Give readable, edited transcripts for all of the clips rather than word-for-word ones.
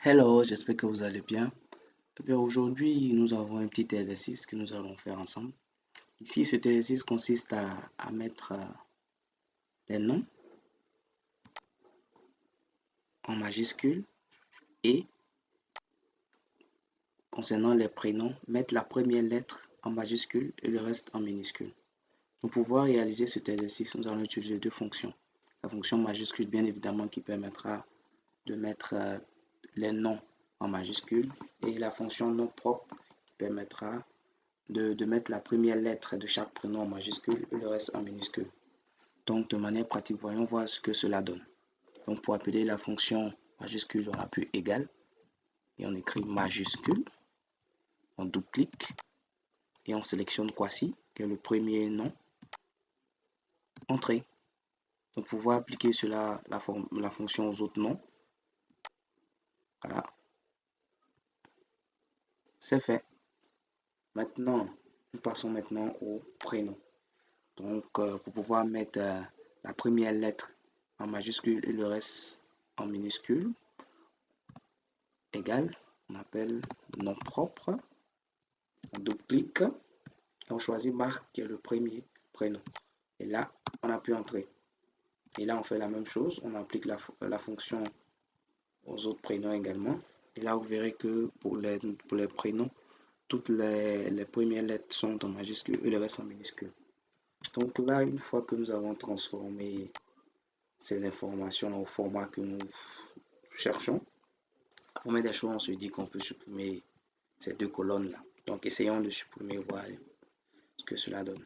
Hello, j'espère que vous allez bien. Eh bien, aujourd'hui, nous avons un petit exercice que nous allons faire ensemble. Ici, cet exercice consiste à mettre les noms en majuscule et concernant les prénoms, mettre la première lettre en majuscule et le reste en minuscule. Pour pouvoir réaliser cet exercice, nous allons utiliser deux fonctions. La fonction majuscule, bien évidemment, qui permettra de mettre les noms en majuscule et la fonction nom propre qui permettra de mettre la première lettre de chaque prénom en majuscule et le reste en minuscule. Donc, de manière pratique, voyons voir ce que cela donne. Donc, pour appeler la fonction majuscule, on appuie égal et on écrit majuscule. On double-clique et on sélectionne Kwasi, qui est le premier nom. Entrée. Pour pouvoir appliquer cela, la fonction aux autres noms. Voilà. C'est fait. Maintenant, nous passons maintenant au prénom. Donc, pour pouvoir mettre la première lettre en majuscule et le reste en minuscule, égal, on appelle nom propre, on double-clique et on choisit Marc qui est le premier prénom. Et là, on appuie Entrée. Et là, on fait la même chose, on applique la fonction aux autres prénoms également. Et là, vous verrez que pour les prénoms, toutes les premières lettres sont en majuscule et le reste en minuscule. Donc là, une fois que nous avons transformé ces informations au format que nous cherchons, la première des choses, on se dit qu'on peut supprimer ces deux colonnes-là. Donc, essayons de supprimer, voir ce que cela donne.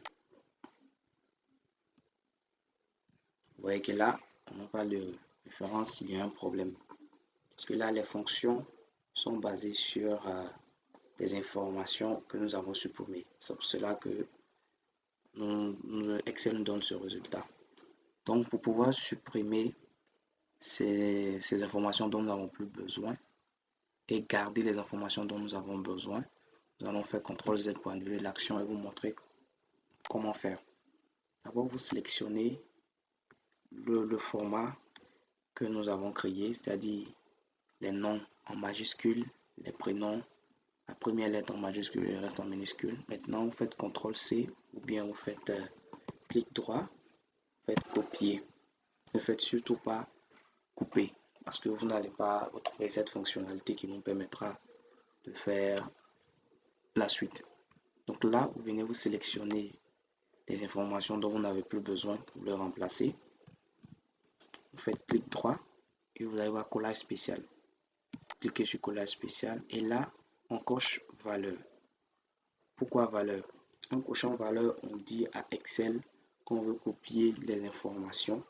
Vous voyez que là, on parle de référence, il y a un problème. Parce que là, les fonctions sont basées sur des informations que nous avons supprimées. C'est pour cela que Excel nous donne ce résultat. Donc, pour pouvoir supprimer ces informations dont nous n'avons plus besoin et garder les informations dont nous avons besoin, nous allons faire CTRL-Z pour annuler l'action et vous montrer comment faire. D'abord, vous sélectionnez le format que nous avons créé, c'est-à-dire les noms en majuscule, les prénoms, la première lettre en majuscule et le reste en minuscule. Maintenant, vous faites CTRL-C ou bien vous faites clic droit, vous faites copier. Ne faites surtout pas couper parce que vous n'allez pas retrouver cette fonctionnalité qui nous permettra de faire la suite. Donc là, vous venez vous sélectionner les informations dont vous n'avez plus besoin pour les remplacer. Vous faites clic droit et vous allez voir collage spécial. Cliquez sur collage spécial et là, on coche valeur. Pourquoi valeur? En cochant valeur, on dit à Excel qu'on veut copier les informations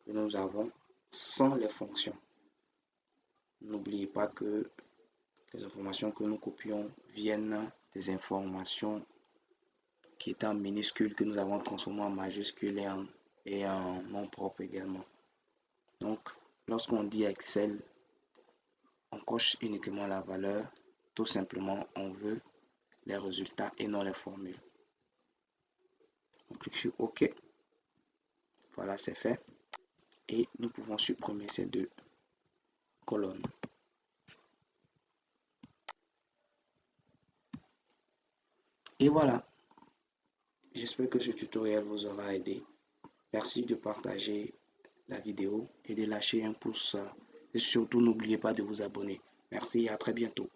que nous avons sans les fonctions. N'oubliez pas que les informations que nous copions viennent des informations qui est en minuscule que nous avons transformé en majuscule et en nom propre également. Donc, lorsqu'on dit Excel, on coche uniquement la valeur. Tout simplement, on veut les résultats et non les formules. On clique sur OK. Voilà, c'est fait. Et nous pouvons supprimer ces deux colonnes. Et voilà. J'espère que ce tutoriel vous aura aidé. Merci de partager la vidéo et de lâcher un pouce. Et surtout, n'oubliez pas de vous abonner. Merci et à très bientôt.